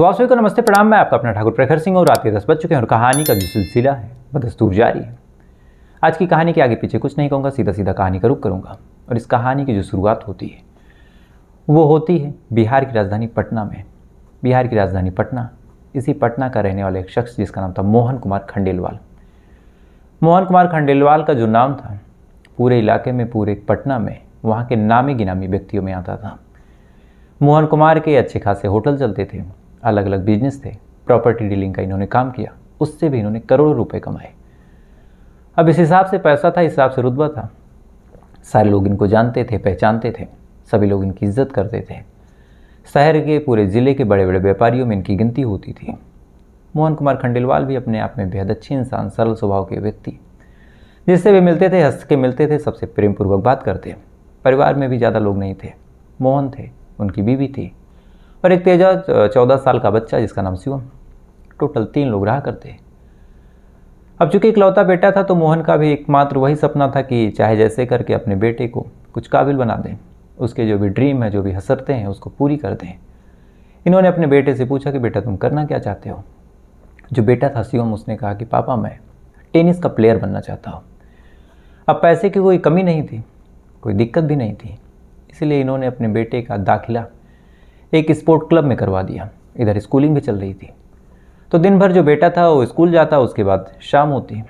तो आप सभी को नमस्ते प्रणाम। मैं आपका अपना ठाकुर प्रखर सिंह और रात के 10 बज चुके हैं और कहानी का जो सिलसिला है वह दस्तूर जारी है। आज की कहानी के आगे पीछे कुछ नहीं कहूँगा, सीधा सीधा कहानी का रुख करूँगा। और इस कहानी की जो शुरुआत होती है वो होती है बिहार की राजधानी पटना में। बिहार की राजधानी पटना, इसी पटना का रहने वाला एक शख्स जिसका नाम था मोहन कुमार खंडेलवाल। मोहन कुमार खंडेलवाल का जो नाम था पूरे इलाके में, पूरे पटना में वहाँ के नामी गिनामी व्यक्तियों में आता था। मोहन कुमार के अच्छे खासे होटल चलते थे, अलग अलग बिजनेस थे, प्रॉपर्टी डीलिंग का इन्होंने काम किया, उससे भी इन्होंने करोड़ों रुपए कमाए। अब इस हिसाब से पैसा था, इस हिसाब से रुतबा था। सारे लोग इनको जानते थे, पहचानते थे, सभी लोग इनकी इज्जत करते थे। शहर के, पूरे ज़िले के बड़े बड़े व्यापारियों में इनकी गिनती होती थी। मोहन कुमार खंडेलवाल भी अपने आप में बेहद अच्छे इंसान, सरल स्वभाव के व्यक्ति, जिससे भी मिलते थे हंस के मिलते थे, सबसे प्रेमपूर्वक बात करते। परिवार में भी ज़्यादा लोग नहीं थे, मोहन थे, उनकी बीवी थी और एक तेजा 14 साल का बच्चा जिसका नाम शिवम। टोटल 3 लोग रहा करते। अब चूंकि इकलौता बेटा था तो मोहन का भी एकमात्र वही सपना था कि चाहे जैसे करके अपने बेटे को कुछ काबिल बना दें, उसके जो भी ड्रीम है, जो भी हसरतें हैं, उसको पूरी कर दें। इन्होंने अपने बेटे से पूछा कि बेटा तुम करना क्या चाहते हो। जो बेटा था शिवम, उसने कहा कि पापा मैं टेनिस का प्लेयर बनना चाहता हूँ। अब पैसे की कोई कमी नहीं थी, कोई दिक्कत भी नहीं थी, इसलिए इन्होंने अपने बेटे का दाखिला एक स्पोर्ट क्लब में करवा दिया। इधर स्कूलिंग भी चल रही थी, तो दिन भर जो बेटा था वो स्कूल जाता, उसके बाद शाम होती,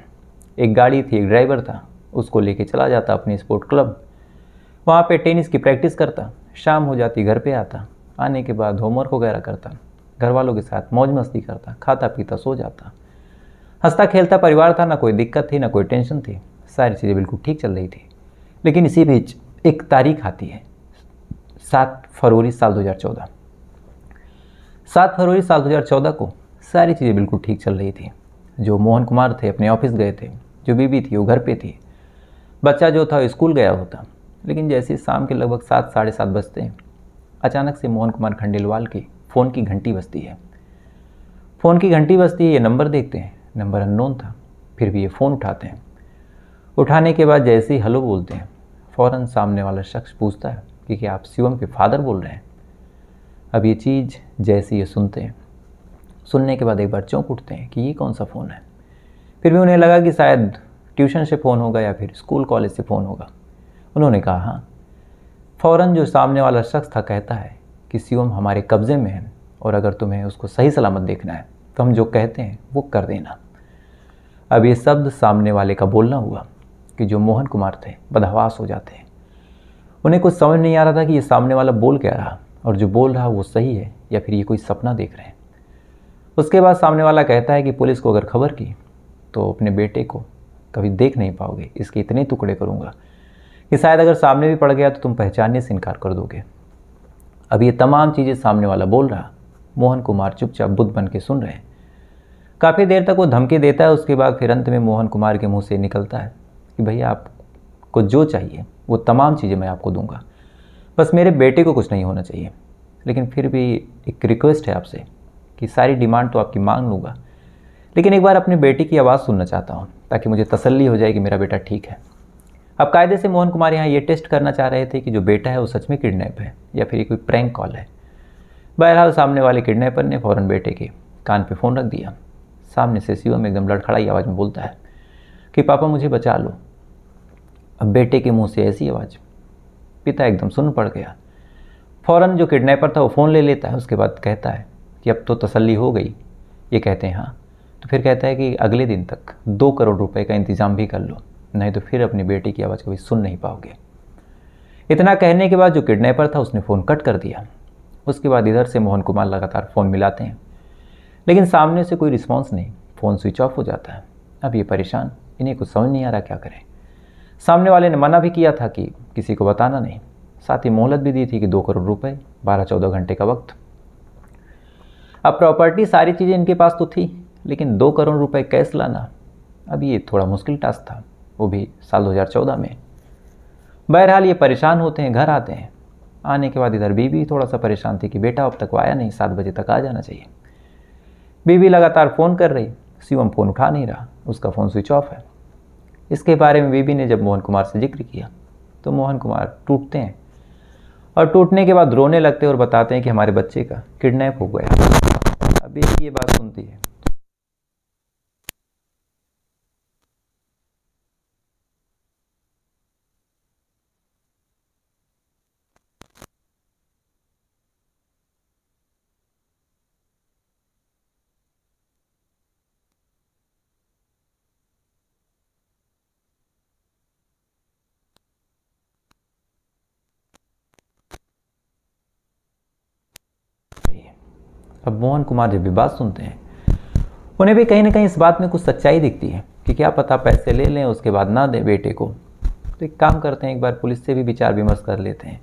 एक गाड़ी थी, एक ड्राइवर था, उसको लेके चला जाता अपनी स्पोर्ट क्लब। वहाँ पे टेनिस की प्रैक्टिस करता, शाम हो जाती, घर पे आता, आने के बाद होमवर्क वगैरह करता, घर वालों के साथ मौज मस्ती करता, खाता पीता सो जाता, हंसता खेलता परिवार था, ना कोई दिक्कत थी, ना कोई टेंशन थी, सारी चीज़ें बिल्कुल ठीक चल रही थी। लेकिन इसी बीच एक तारीख आती है, 7 फरवरी साल 2014। 7 फरवरी साल 2014 को सारी चीज़ें बिल्कुल ठीक चल रही थी। जो मोहन कुमार थे अपने ऑफिस गए थे, जो बीवी थी वो घर पे थी, बच्चा जो था स्कूल गया होता। लेकिन जैसे शाम के लगभग 7 साढ़े 7 बजते हैं, अचानक से मोहन कुमार खंडेलवाल की फ़ोन की घंटी बजती है। फ़ोन की घंटी बजती है, ये नंबर देखते हैं, नंबर अननोन था, फिर भी ये फ़ोन उठाते हैं। उठाने के बाद जैसे ही हेलो बोलते हैं, फ़ौरन सामने वाला शख्स पूछता है कि क्या आप शिवम के फादर बोल रहे हैं। अब ये चीज़ जैसे ये सुनते हैं, सुनने के बाद एक बार चौंक उठते हैं कि ये कौन सा फ़ोन है। फिर भी उन्हें लगा कि शायद ट्यूशन से फ़ोन होगा या फिर स्कूल कॉलेज से फ़ोन होगा। उन्होंने कहा हाँ। फ़ौरन जो सामने वाला शख्स था कहता है कि शिवम हमारे कब्ज़े में है और अगर तुम्हें उसको सही सलामत देखना है तो हम जो कहते हैं वो कर देना। अब ये शब्द सामने वाले का बोलना हुआ कि जो मोहन कुमार थे बदहवास हो जाते हैं। उन्हें कुछ समझ नहीं आ रहा था कि ये सामने वाला बोल क्या रहा और जो बोल रहा वो सही है या फिर ये कोई सपना देख रहे हैं। उसके बाद सामने वाला कहता है कि पुलिस को अगर खबर की तो अपने बेटे को कभी देख नहीं पाओगे, इसके इतने टुकड़े करूँगा कि शायद अगर सामने भी पड़ गया तो तुम पहचानने से इनकार कर दोगे। अब ये तमाम चीज़ें सामने वाला बोल रहा, मोहन कुमार चुपचाप बुद्ध बन के सुन रहे हैं। काफ़ी देर तक वो धमकी देता है, उसके बाद फिर अंत में मोहन कुमार के मुँह से निकलता है कि भैया आपको जो चाहिए वो तमाम चीज़ें मैं आपको दूंगा, बस मेरे बेटे को कुछ नहीं होना चाहिए। लेकिन फिर भी एक रिक्वेस्ट है आपसे कि सारी डिमांड तो आपकी मांग लूँगा, लेकिन एक बार अपने बेटे की आवाज़ सुनना चाहता हूँ ताकि मुझे तसल्ली हो जाए कि मेरा बेटा ठीक है। अब कायदे से मोहन कुमार यहाँ ये टेस्ट करना चाह रहे थे कि जो बेटा है वो सच में किडनैप है या फिर ये कोई प्रैंक कॉल है। बहरहाल सामने वाले किडनैपर ने फ़ौरन बेटे के कान पे फ़ोन रख दिया। सामने से शिवम एकदम लड़खड़ाई आवाज़ में बोलता है कि पापा मुझे बचा लो। अब बेटे के मुंह से ऐसी आवाज़, पिता एकदम सुन पड़ गया। फ़ौरन जो किडनैपर था वो फ़ोन ले लेता है, उसके बाद कहता है कि अब तो तसल्ली हो गई। ये कहते हैं हाँ, तो फिर कहता है कि अगले दिन तक 2 करोड़ रुपए का इंतज़ाम भी कर लो, नहीं तो फिर अपनी बेटी की आवाज़ कभी सुन नहीं पाओगे। इतना कहने के बाद जो किडनैपर था उसने फ़ोन कट कर दिया। उसके बाद इधर से मोहन कुमार लगातार फ़ोन मिलाते हैं, लेकिन सामने से कोई रिस्पॉन्स नहीं, फ़ोन स्विच ऑफ हो जाता है। अब ये परेशान, इन्हें कुछ समझ नहीं आ रहा क्या करें। सामने वाले ने मना भी किया था कि किसी को बताना नहीं, साथ ही मोहलत भी दी थी कि 2 करोड़ रुपए, 12-14 घंटे का वक्त। अब प्रॉपर्टी सारी चीज़ें इनके पास तो थी, लेकिन 2 करोड़ रुपए कैश लाना अब ये थोड़ा मुश्किल टास्क था, वो भी साल 2014 में। बहरहाल ये परेशान होते हैं, घर आते हैं। आने के बाद इधर बीवी थोड़ा सा परेशान थी कि बेटा अब तक आया नहीं, 7 बजे तक आ जाना चाहिए। बीवी लगातार फ़ोन कर रही, शिवम फ़ोन उठा नहीं रहा, उसका फ़ोन स्विच ऑफ है। इसके बारे में बीवी ने जब मोहन कुमार से जिक्र किया तो मोहन कुमार टूटते हैं और टूटने के बाद रोने लगते हैं और बताते हैं कि हमारे बच्चे का किडनैप हो गया। अब एक ये बात सुनती है। अब मोहन कुमार जब भी बात सुनते हैं, उन्हें भी कहीं ना कहीं इस बात में कुछ सच्चाई दिखती है कि क्या पता पैसे ले लें उसके बाद ना दें बेटे को। तो एक काम करते हैं, एक बार पुलिस से भी विचार विमर्श कर लेते हैं।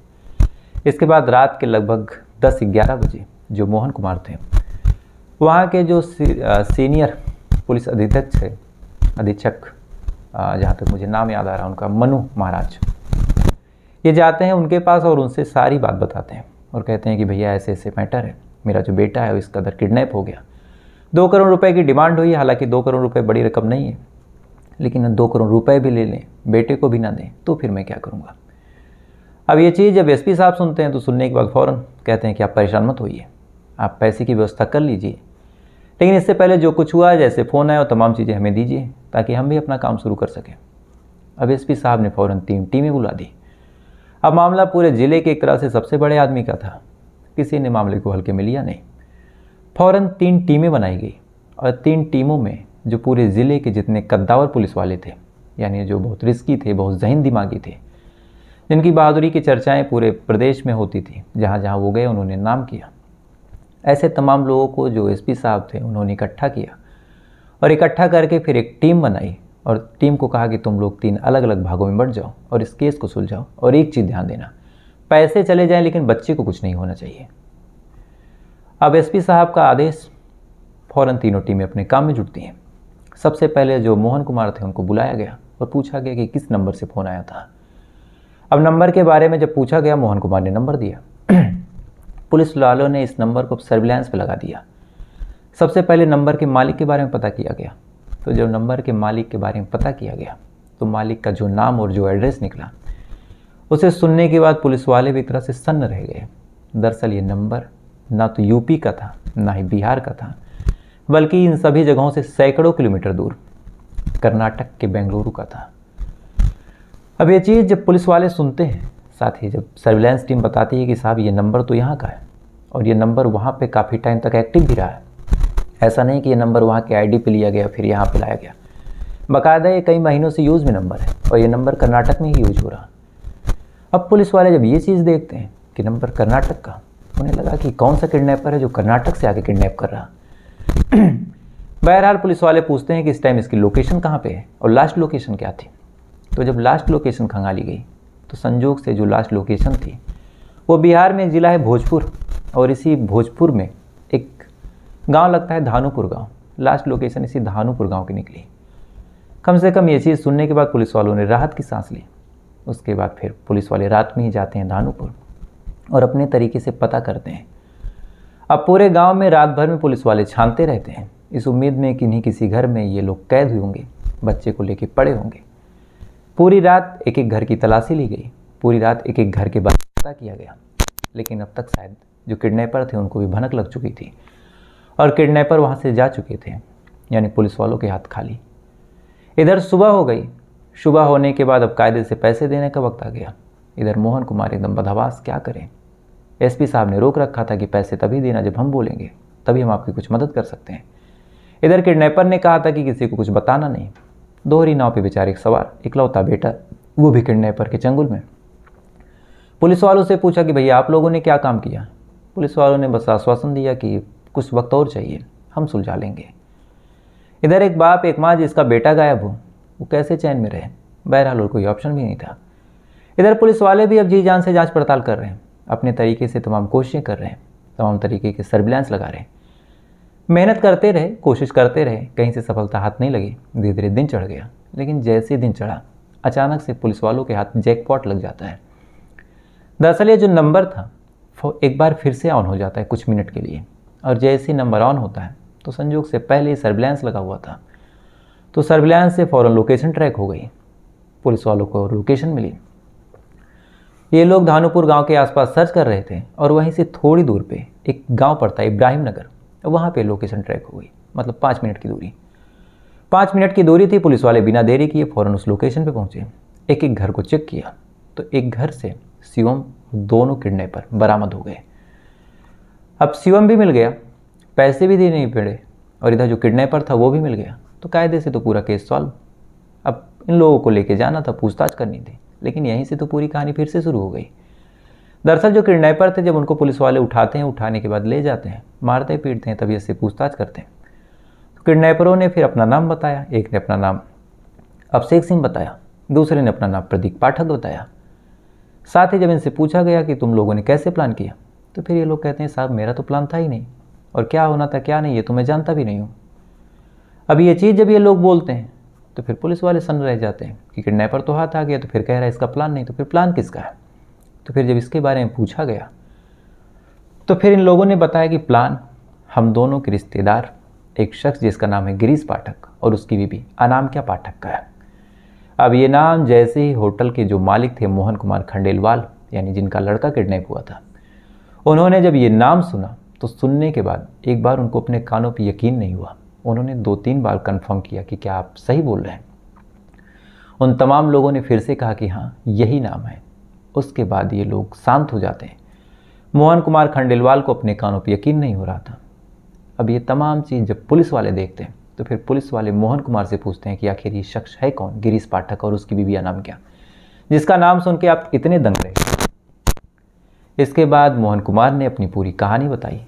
इसके बाद रात के लगभग 10-11 बजे जो मोहन कुमार थे, वहाँ के जो सीनियर पुलिस अधीक्षक, जहाँ तक मुझे नाम याद आ रहा है उनका, मनु महाराज, ये जाते हैं उनके पास और उनसे सारी बात बताते हैं और कहते हैं कि भैया ऐसे ऐसे मैटर है, मेरा जो बेटा है इसका कदर किडनैप हो गया। 2 करोड़ रुपए की डिमांड हुई, हालांकि 2 करोड़ रुपए बड़ी रकम नहीं है, लेकिन 2 करोड़ रुपए भी ले लें, बेटे को भी ना दें, तो फिर मैं क्या करूँगा। अब ये चीज़ जब एसपी साहब सुनते हैं तो सुनने के बाद फ़ौरन कहते हैं कि आप परेशान मत होइए, आप पैसे की व्यवस्था कर लीजिए, लेकिन इससे पहले जो कुछ हुआ है, जैसे फ़ोन आया और तमाम चीज़ें हमें दीजिए ताकि हम भी अपना काम शुरू कर सकें। अब एसपी साहब ने फ़ौरन 3 टीमें बुला दी। अब मामला पूरे ज़िले के एक तरह से सबसे बड़े आदमी का था, किसी ने मामले को हल्के में लिया नहीं। फ़ौरन 3 टीमें बनाई गई और 3 टीमों में जो पूरे ज़िले के जितने कद्दावर पुलिस वाले थे, यानी जो बहुत रिस्की थे, बहुत ज़हीन दिमागी थे, जिनकी बहादुरी की चर्चाएं पूरे प्रदेश में होती थी, जहाँ जहाँ वो गए उन्होंने नाम किया, ऐसे तमाम लोगों को जो एसपी साहब थे उन्होंने इकट्ठा किया और इकट्ठा करके फिर एक टीम बनाई और टीम को कहा कि तुम लोग 3 अलग अलग भागों में बंट जाओ और इस केस को सुलझाओ, और एक चीज़ ध्यान देना, पैसे चले जाएं लेकिन बच्चे को कुछ नहीं होना चाहिए। अब एसपी साहब का आदेश, फ़ौरन तीनों टीमें अपने काम में जुटती हैं। सबसे पहले जो मोहन कुमार थे उनको बुलाया गया और पूछा गया कि किस नंबर से फ़ोन आया था। अब नंबर के बारे में जब पूछा गया, मोहन कुमार ने नंबर दिया। पुलिस वालों ने इस नंबर को सर्विलांस पे लगा दिया। सबसे पहले नंबर के मालिक के बारे में पता किया गया। तो जब नंबर के मालिक के बारे में पता किया गया तो मालिक का जो नाम और जो एड्रेस निकला, उसे सुनने के बाद पुलिस वाले भी एक तरह से सन्न रह गए। दरअसल ये नंबर ना तो यूपी का था, ना ही बिहार का था, बल्कि इन सभी जगहों से सैकड़ों किलोमीटर दूर कर्नाटक के बेंगलुरु का था। अब ये चीज़ जब पुलिस वाले सुनते हैं, साथ ही जब सर्विलांस टीम बताती है कि साहब ये नंबर तो यहाँ का है और ये नंबर वहाँ पे काफ़ी टाइम तक एक्टिव भी रहा है, ऐसा नहीं कि ये नंबर वहाँ के आईडी पे लिया गया फिर यहाँ पे लाया गया, बाकायदा ये कई महीनों से यूज़ में नंबर है और ये नंबर कर्नाटक में ही यूज हो रहा। अब पुलिस वाले जब ये चीज़ देखते हैं कि नंबर कर्नाटक का, उन्हें लगा कि कौन सा किडनैपर है जो कर्नाटक से आके किडनैप कर रहा। बहरहाल पुलिस वाले पूछते हैं कि इस टाइम इसकी लोकेशन कहाँ पे है और लास्ट लोकेशन क्या थी। तो जब लास्ट लोकेशन खंगाली गई तो संजोग से जो लास्ट लोकेशन थी वो बिहार में एक ज़िला है भोजपुर, और इसी भोजपुर में एक गांव लगता है धानुपुर गांव। लास्ट लोकेशन इसी धानुपुर गांव की निकली। कम से कम ये चीज़ सुनने के बाद पुलिस वालों ने राहत की सांस ली। उसके बाद फिर पुलिस वाले रात में ही जाते हैं धानुपुर और अपने तरीके से पता करते हैं। अब पूरे गांव में रात भर में पुलिस वाले छानते रहते हैं, इस उम्मीद में कि नहीं किसी घर में ये लोग कैद हुए होंगे, बच्चे को लेके पड़े होंगे। पूरी रात एक एक घर की तलाशी ली गई, पूरी रात एक एक घर के बारे में पता किया गया, लेकिन अब तक शायद जो किडनैपर थे उनको भी भनक लग चुकी थी और किडनैपर वहाँ से जा चुके थे, यानी पुलिस वालों के हाथ खाली। इधर सुबह हो गई। सुबह होने के बाद अब कायदे से पैसे देने का वक्त आ गया। इधर मोहन कुमार एकदम बदहवास, क्या करें। एसपी साहब ने रोक रखा था कि पैसे तभी देना जब हम बोलेंगे, तभी हम आपकी कुछ मदद कर सकते हैं। इधर किडनैपर ने कहा था कि किसी को कुछ बताना नहीं। दोहरी नाव पे बेचारे एक सवार, इकलौता बेटा, वो भी किडनैपर के चंगुल में। पुलिस वालों से पूछा कि भैया आप लोगों ने क्या काम किया। पुलिस वालों ने बस आश्वासन दिया कि कुछ वक्त और चाहिए, हम सुलझा लेंगे। इधर एक बाप एक माँ जिसका बेटा गायब हो, वो कैसे चैन में रहे। बहरहाल और कोई ऑप्शन भी नहीं था। इधर पुलिस वाले भी अब जी जान से जांच पड़ताल कर रहे हैं, अपने तरीके से तमाम कोशिशें कर रहे हैं, तमाम तरीके के सर्विलांस लगा रहे हैं, मेहनत करते रहे, कोशिश करते रहे, कहीं से सफलता हाथ नहीं लगी। धीरे धीरे दिन चढ़ गया, लेकिन जैसे दिन चढ़ा अचानक से पुलिस वालों के हाथ जैकपॉट लग जाता है। दरअसल ये जो नंबर था वो एक बार फिर से ऑन हो जाता है कुछ मिनट के लिए, और जैसे ही नंबर ऑन होता है तो संजोग से पहले सर्विलांस लगा हुआ था, तो सर्विलांस से फ़ौरन लोकेशन ट्रैक हो गई। पुलिस वालों को लोकेशन मिली। ये लोग धानुपुर गांव के आसपास सर्च कर रहे थे और वहीं से थोड़ी दूर पे एक गांव पड़ता है इब्राहिम नगर, वहाँ पे लोकेशन ट्रैक हो गई, मतलब 5 मिनट की दूरी। 5 मिनट की दूरी थी। पुलिस वाले बिना देरी किए फ़ौरन उस लोकेशन पे पहुँचे। एक एक घर को चेक किया तो एक घर से शिवम दोनों किडनैपर बरामद हो गए। अब शिवम भी मिल गया, पैसे भी देने नहीं पड़े, और इधर जो किडनैपर था वो भी मिल गया। तो कायदे से तो पूरा केस सॉल्व। अब इन लोगों को लेके जाना था, पूछताछ करनी थी, लेकिन यहीं से तो पूरी कहानी फिर से शुरू हो गई। दरअसल जो किडनैपर थे, जब उनको पुलिस वाले उठाते हैं, उठाने के बाद ले जाते हैं, मारते पीटते हैं, तभी से पूछताछ करते हैं। तो किडनैपरों ने फिर अपना नाम बताया। एक ने अपना नाम अभिषेक सिंह बताया, दूसरे ने अपना नाम प्रदीप पाठक बताया। साथ ही जब इनसे पूछा गया कि तुम लोगों ने कैसे प्लान किया, तो फिर ये लोग कहते हैं साहब मेरा तो प्लान था ही नहीं, और क्या होना था क्या नहीं ये तो मैं जानता भी नहीं हूँ। अब ये चीज़ जब ये लोग बोलते हैं तो फिर पुलिस वाले सन्न रह जाते हैं कि किडनैपर तो हाथ आ गया, तो फिर कह रहा है इसका प्लान नहीं, तो फिर प्लान किसका है। तो फिर जब इसके बारे में पूछा गया तो फिर इन लोगों ने बताया कि प्लान हम दोनों के रिश्तेदार एक शख्स जिसका नाम है गिरीश पाठक और उसकी बीबी अनामिका पाठक का है। अब ये नाम जैसे ही होटल के जो मालिक थे मोहन कुमार खंडेलवाल, यानी जिनका लड़का किडनैप हुआ था, उन्होंने जब ये नाम सुना तो सुनने के बाद एक बार उनको अपने कानों पर यकीन नहीं हुआ। उन्होंने 2-3 बार कंफर्म किया कि क्या आप सही बोल रहे हैं। उन तमाम लोगों ने फिर से कहा कि हाँ यही नाम है। उसके बाद ये लोग शांत हो जाते हैं। मोहन कुमार खंडेलवाल को अपने कानों पर यकीन नहीं हो रहा था। अब ये तमाम चीज़ जब पुलिस वाले देखते हैं तो फिर पुलिस वाले मोहन कुमार से पूछते हैं कि आखिर ये शख्स है कौन, गिरीश पाठक और उसकी बीबी अनामिका, जिसका नाम सुन के आप इतने दंग रहे। इसके बाद मोहन कुमार ने अपनी पूरी कहानी बताई।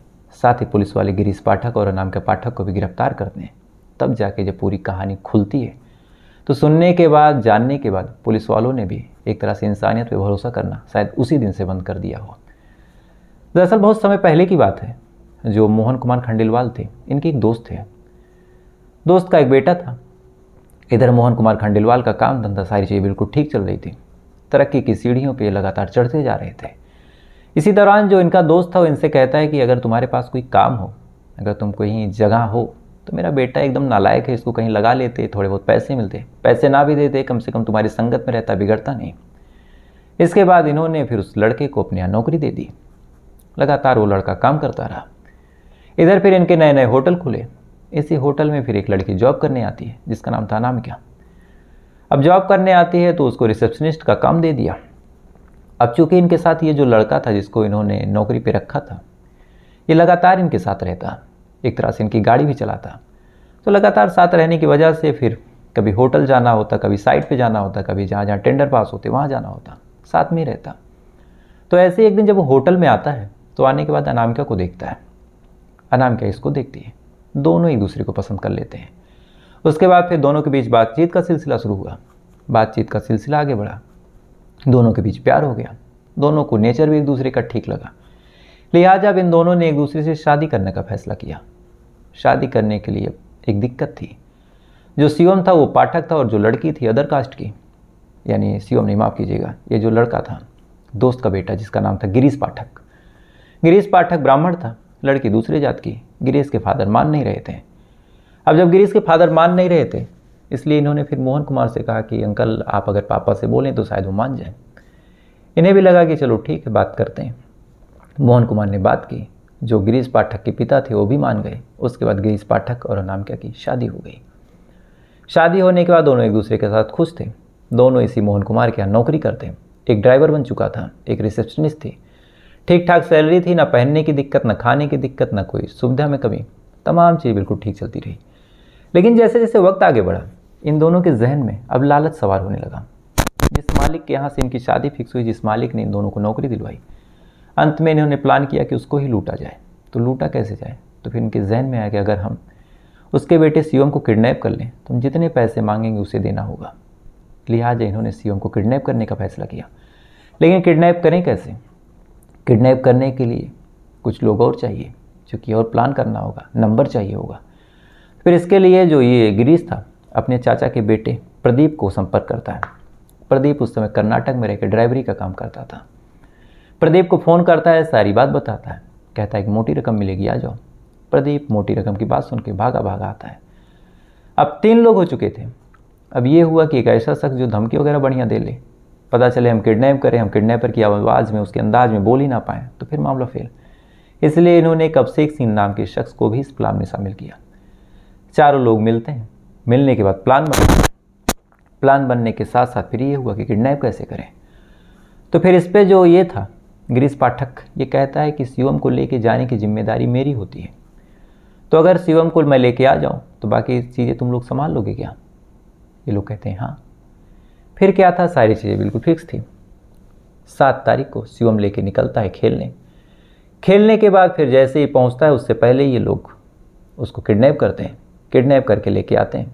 साथ ही पुलिस वाले गिरीश पाठक और अनामिका पाठक को भी गिरफ्तार करते हैं। तब जाके जब पूरी कहानी खुलती है तो सुनने के बाद, जानने के बाद पुलिस वालों ने भी एक तरह से इंसानियत पे भरोसा करना शायद उसी दिन से बंद कर दिया हो। दरअसल बहुत समय पहले की बात है। जो मोहन कुमार खंडेलवाल थे, इनके एक दोस्त थे, दोस्त का एक बेटा था। इधर मोहन कुमार खंडेलवाल का काम धंधा सारी चीज़ें बिल्कुल ठीक चल रही थी। तरक्की की सीढ़ियों पे लगातार चढ़ते जा रहे थे। इसी दौरान जो इनका दोस्त था वो इनसे कहता है कि अगर तुम्हारे पास कोई काम हो, अगर तुम कहीं जगह हो, तो मेरा बेटा एकदम नालायक है, इसको कहीं लगा लेते, थोड़े बहुत पैसे मिलते, पैसे ना भी देते कम से कम तुम्हारी संगत में रहता, बिगड़ता नहीं। इसके बाद इन्होंने फिर उस लड़के को अपने यहाँ नौकरी दे दी। लगातार वो लड़का काम करता रहा। इधर फिर इनके नए नए होटल खुले। इसी होटल में फिर एक लड़की जॉब करने आती है जिसका नाम था अनामिका। अब जॉब करने आती है तो उसको रिसेप्शनिस्ट का काम दे दिया। अब चूंकि इनके साथ ये जो लड़का था जिसको इन्होंने नौकरी पे रखा था, ये लगातार इनके साथ रहता, एक तरह से इनकी गाड़ी भी चलाता। तो लगातार साथ रहने की वजह से फिर कभी होटल जाना होता, कभी साइट पे जाना होता, कभी जहाँ जहाँ टेंडर पास होते वहाँ जाना होता, साथ में ही रहता। तो ऐसे एक दिन जब वो होटल में आता है तो आने के बाद अनामिका को देखता है, अनामिका इसको देखती है, दोनों एक दूसरे को पसंद कर लेते हैं। उसके बाद फिर दोनों के बीच बातचीत का सिलसिला शुरू हुआ। बातचीत का सिलसिला आगे बढ़ा, दोनों के बीच प्यार हो गया। दोनों को नेचर भी एक दूसरे का ठीक लगा। लिहाजा अब इन दोनों ने एक दूसरे से शादी करने का फैसला किया। शादी करने के लिए एक दिक्कत थी। जो शिवम था वो पाठक था और जो लड़की थी अदर कास्ट की, यानी शिवम नहीं, माफ़ कीजिएगा, ये जो लड़का था दोस्त का बेटा जिसका नाम था गिरीश पाठक। गिरीश पाठक ब्राह्मण था, लड़की दूसरे जात की। गिरीश के फादर मान नहीं रहे थे। अब जब गिरीश के फादर मान नहीं रहे थे, इसलिए इन्होंने फिर मोहन कुमार से कहा कि अंकल आप अगर पापा से बोलें तो शायद वो मान जाए। इन्हें भी लगा कि चलो ठीक है, बात करते हैं। मोहन कुमार ने बात की। जो गिरीश पाठक के पिता थे वो भी मान गए। उसके बाद गिरीश पाठक और अनामिका की शादी हो गई। शादी होने के बाद दोनों एक दूसरे के साथ खुश थे। दोनों इसी मोहन कुमार के यहाँ नौकरी करते। एक ड्राइवर बन चुका था, एक रिसेप्शनिस्ट थी। ठीक ठाक सैलरी थी, ना पहनने की दिक्कत, ना खाने की दिक्कत, ना कोई सुविधा में कमी। तमाम चीज़ बिल्कुल ठीक चलती रही। लेकिन जैसे जैसे वक्त आगे बढ़ा, इन दोनों के जहन में अब लालच सवार होने लगा। जिस मालिक के यहाँ से इनकी शादी फिक्स हुई, जिस मालिक ने इन दोनों को नौकरी दिलवाई, अंत में इन्होंने प्लान किया कि उसको ही लूटा जाए। तो लूटा कैसे जाए? तो फिर इनके जहन में आया कि अगर हम उसके बेटे शिवम को किडनैप कर लें तो हम जितने पैसे मांगेंगे उसे देना होगा। लिहाजा इन्होंने शिवम को किडनैप करने का फैसला किया। लेकिन किडनैप करें कैसे? किडनैप करने के लिए कुछ लोग और चाहिए, क्योंकि और प्लान करना होगा, नंबर चाहिए होगा। फिर इसके लिए जो ये गिरीश था अपने चाचा के बेटे प्रदीप को संपर्क करता है। प्रदीप उस समय कर्नाटक में रहकर ड्राइवरी का काम करता था। प्रदीप को फ़ोन करता है, सारी बात बताता है, कहता है कि मोटी रकम मिलेगी, आ जाओ। प्रदीप मोटी रकम की बात सुन के भागा भागा आता है। अब 3 लोग हो चुके थे। अब ये हुआ कि एक ऐसा शख्स जो धमकी वगैरह बढ़िया दे ले, पता चले हम किडनैप करें, हम किडनैपर की आवाज़ में, उसके अंदाज में बोल ही ना पाएँ, तो फिर मामला फेल। इसलिए इन्होंने एक अभिषेक सिंह नाम के शख्स को भी इस प्लान में शामिल किया। चारों लोग मिलते हैं। मिलने के बाद प्लान बनने के साथ साथ फिर ये हुआ कि किडनैप कैसे करें। तो फिर इस पे जो ये था गिरीश पाठक, ये कहता है कि शिवम को लेके जाने की जिम्मेदारी मेरी होती है, तो अगर शिवम को मैं लेके आ जाऊं तो बाकी चीज़ें तुम लोग संभाल लोगे क्या? ये लोग कहते हैं हाँ। फिर क्या था, सारी चीज़ें बिल्कुल फिक्स थी। 7 तारीख को शिवम लेके निकलता है खेलने के बाद फिर जैसे ही पहुंचता है उससे पहले ये लोग उसको किडनैप करते हैं। किडनैप करके लेके आते हैं।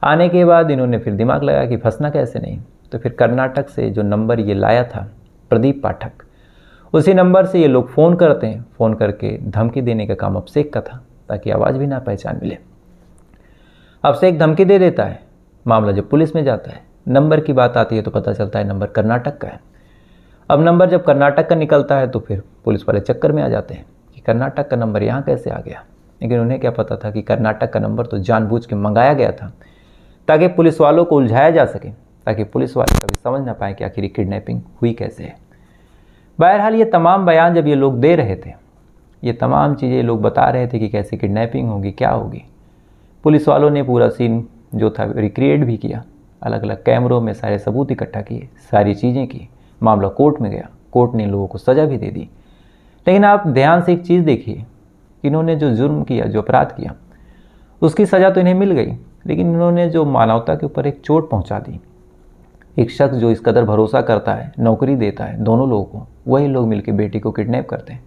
आने के बाद इन्होंने फिर दिमाग लगाया कि फंसना कैसे नहीं, तो फिर कर्नाटक से जो नंबर ये लाया था प्रदीप पाठक, उसी नंबर से ये लोग फ़ोन करते हैं। फ़ोन करके धमकी देने का काम अभिषेक का था ताकि आवाज़ भी ना पहचान मिले। अभिषेक धमकी दे देता है। मामला जब पुलिस में जाता है, नंबर की बात आती है तो पता चलता है नंबर कर्नाटक का है। अब नंबर जब कर्नाटक का निकलता है तो फिर पुलिस वाले चक्कर में आ जाते हैं कि कर्नाटक का नंबर यहाँ कैसे आ गया। लेकिन उन्हें क्या पता था कि कर्नाटक का नंबर तो जानबूझ के मंगाया गया था ताकि पुलिस वालों को उलझाया जा सके, ताकि पुलिस वाले कभी समझ ना पाए कि आखिर किडनैपिंग हुई कैसे है। बहरहाल ये तमाम बयान जब ये लोग दे रहे थे, ये तमाम चीज़ें लोग बता रहे थे कि कैसे किडनैपिंग होगी, क्या होगी, पुलिस वालों ने पूरा सीन जो था रिक्रिएट भी किया। अलग अलग कैमरों में सारे सबूत इकट्ठा किए, सारी चीज़ें की। मामला कोर्ट में गया, कोर्ट ने इन लोगों को सज़ा भी दे दी। लेकिन आप ध्यान से एक चीज़ देखिए, इन्होंने जो जुर्म किया, जो अपराध किया, उसकी सज़ा तो इन्हें मिल गई, लेकिन इन्होंने जो मानवता के ऊपर एक चोट पहुंचा दी। एक शख्स जो इस कदर भरोसा करता है, नौकरी देता है दोनों लोगों को, वही लोग मिलकर बेटी को किडनैप करते हैं।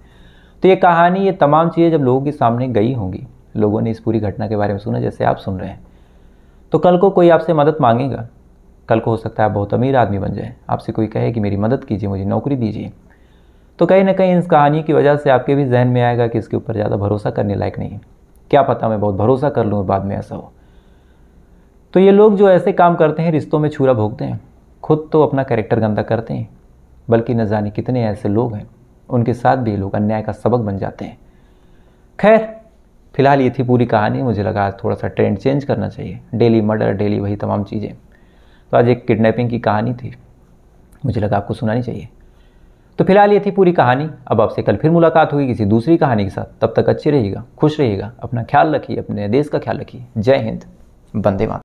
तो ये कहानी, ये तमाम चीज़ें जब लोगों के सामने गई होंगी, लोगों ने इस पूरी घटना के बारे में सुना जैसे आप सुन रहे हैं, तो कल को कोई आपसे मदद मांगेगा। कल को हो सकता है आप बहुत अमीर आदमी बन जाए, आपसे कोई कहे कि मेरी मदद कीजिए, मुझे नौकरी दीजिए, तो कहीं ना कहीं इस कहानी की वजह से आपके भी जहन में आएगा कि इसके ऊपर ज़्यादा भरोसा करने लायक नहीं है। क्या पता मैं बहुत भरोसा कर लूँ और बाद में ऐसा हो। तो ये लोग जो ऐसे काम करते हैं, रिश्तों में छुरा भोगते हैं, खुद तो अपना कैरेक्टर गंदा करते हैं, बल्कि न जाने कितने ऐसे लोग हैं उनके साथ भी ये लोग अन्याय का सबक बन जाते हैं। खैर, फिलहाल ये थी पूरी कहानी। मुझे लगा थोड़ा सा ट्रेंड चेंज करना चाहिए। डेली मर्डर, डेली वही तमाम चीज़ें। तो आज एक किडनैपिंग की कहानी थी, मुझे लगा आपको सुनानी चाहिए। तो फिलहाल ये थी पूरी कहानी। अब आपसे कल फिर मुलाकात होगी किसी दूसरी कहानी के साथ। तब तक अच्छे रहिएगा, खुश रहिएगा, अपना ख्याल रखिए, अपने देश का ख्याल रखिए। जय हिंद, वंदे मातरम।